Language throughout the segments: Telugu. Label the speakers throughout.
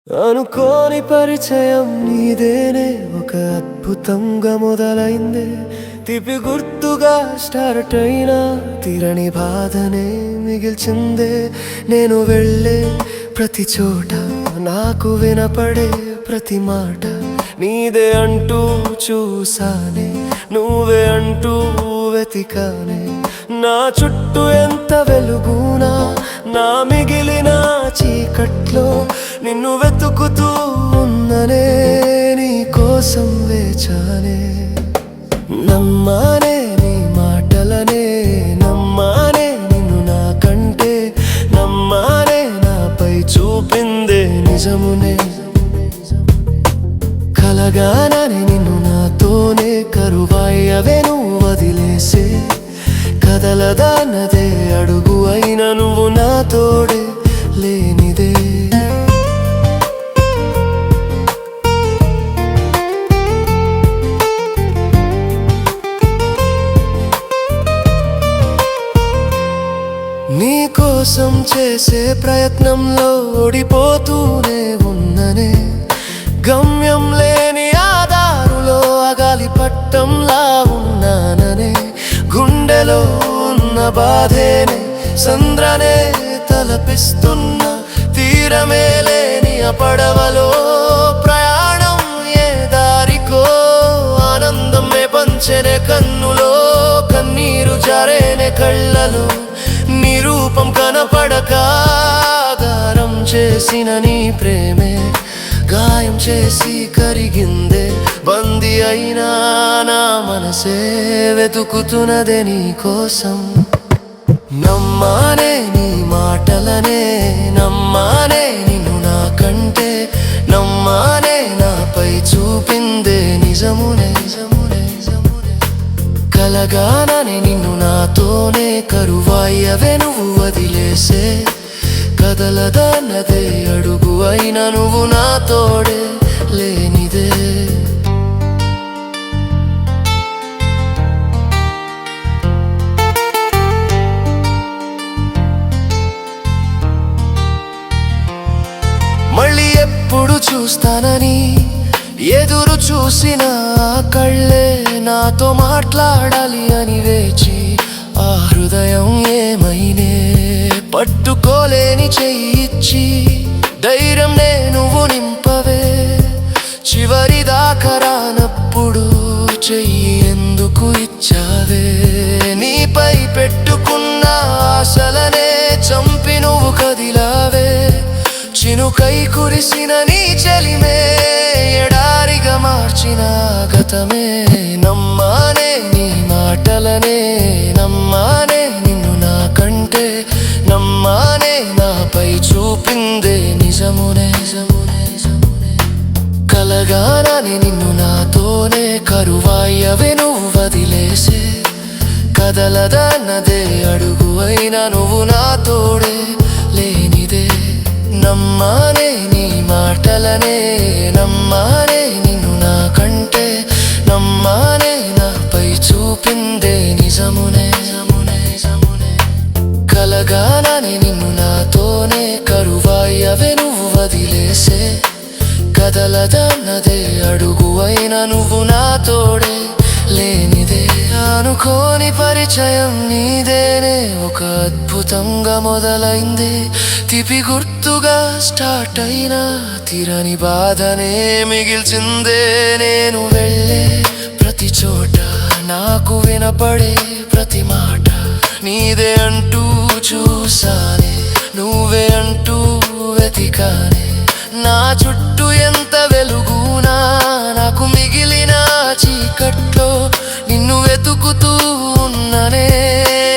Speaker 1: అనుకోని పరిచయం నీదేనే ఒక అద్భుతంగా మొదలైందే తీపి గుర్తుగా స్టార్ట్ అయినా తీరని బాధనే మిగిల్చిందే నేను వెళ్ళే ప్రతి చోట నాకు వినపడే ప్రతి మాట నీదే అంటూ చూసానే నువ్వే అంటూ వెతికానే నా చుట్టూ ఎంత వెలుగునా నా మిగిలిన చీకట్లో నిన్ను వెతుకుతూ ఉన్ననే నీ కోసం వేచానే నమ్మానే నీ మాటలనే నమ్మానే నిన్ను నాకంటే నమ్మానే నాపై చూపిందే నిజమునే కలగానని నిన్ను నాతోనే కరువయ్యవే నువ్వు వదిలేసే కదలదాన్నదే అడుగు అయిన నువ్వు నా తోడే లేనిదే నీ కోసం చేసే ప్రయత్నంలో ఓడిపోతూనే ఉన్ననే గమ్యం లేని ఆదారులో అగాలి పట్టంలా ఉన్నాననే గుండెలో ఉన్న బాధేనే సంద్రనే తలపిస్తున్న తీరమే లేని ఆ పడవలో ప్రయాణం ఏ దారికో ఆనందమే పంచెనే కన్నులో కన్నీరు జారేనే కళ్ళలో నీ రూపం కనపడక గారం చేసిన నీ ప్రేమే గాయం చేసి కరిగిందే బందీ అయినా నా మనసే వెతుకుతున్నదే నీ కోసం నమ్మానే నీ మాటలనే నమ్మానే నిన్ను నాకంటే నమ్మానే నాపై చూపిందే నిజమునే కలగానని నిన్ను నాతోనే కరువయ్యవే నువ్వు వదిలేసే కదలదన్నదే అడుగు అయిన నువ్వు నా తోడే లేనిదే మళ్ళీ ఎప్పుడు చూస్తానని ఎదురు చూసిన కళ్ళే నాతో మాట్లాడాలి అని వేచి ఆ హృదయం ఏమైనే పట్టుకోలేని చెయ్యిచ్చి ధైర్యం నువ్వు నింపవే చివరి దాకా రానప్పుడు చెయ్యి ఎందుకు ఇచ్చావే నీపై పెట్టుకున్న ఆశలనే చంపి నువ్వు కదిలావే చినుకై కురిసిన నీ చలిమే ఎడారిగా మార్చిన గతమే నమ్మానే నీ మాటలనే నమ్మానే నిన్ను నాకంటే నమ్మానే నాపై చూపిందే నిజమునే కలగానని నిన్ను నాతోనే కరువయ్యవే నువ్వు వదిలేసే కదలదన్నదే అడుగు అయినా నువ్వు నా తోడే లేనిదే నమ్మానే నీ మాటలనే నమ్మానే నిన్ను నాకంటే నమ్మానే నాపై చూపిందే నిజమునే కలగానని నిన్ను నాతోనే కరువయ్యవే నువ్వు వదిలేసే కదలదన్నదే అడుగు అయిన నువ్వు నా తోడే లేనిదే అనుకోని పరిచయం నీదేనే ఒక అద్భుతంగా మొదలైంది తీపి గుర్తుగా స్టార్ట్ అయినా తీరని బాధనే మిగిల్చిందే నేను వెళ్ళే ప్రతి చోట నాకు వినపడే ప్రతి మాట నీదే అంటూ చూసానే నువ్వే అంటూ వెతికానే నా చుట్టూ ఎంత వెలుగునా నాకు మిగిలిన చీకట్లో నిన్ను వెతుకుతూ ఉన్ననే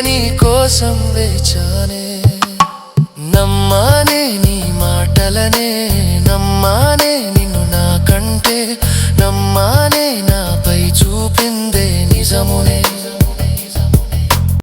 Speaker 1: నీ కోసం వేచానే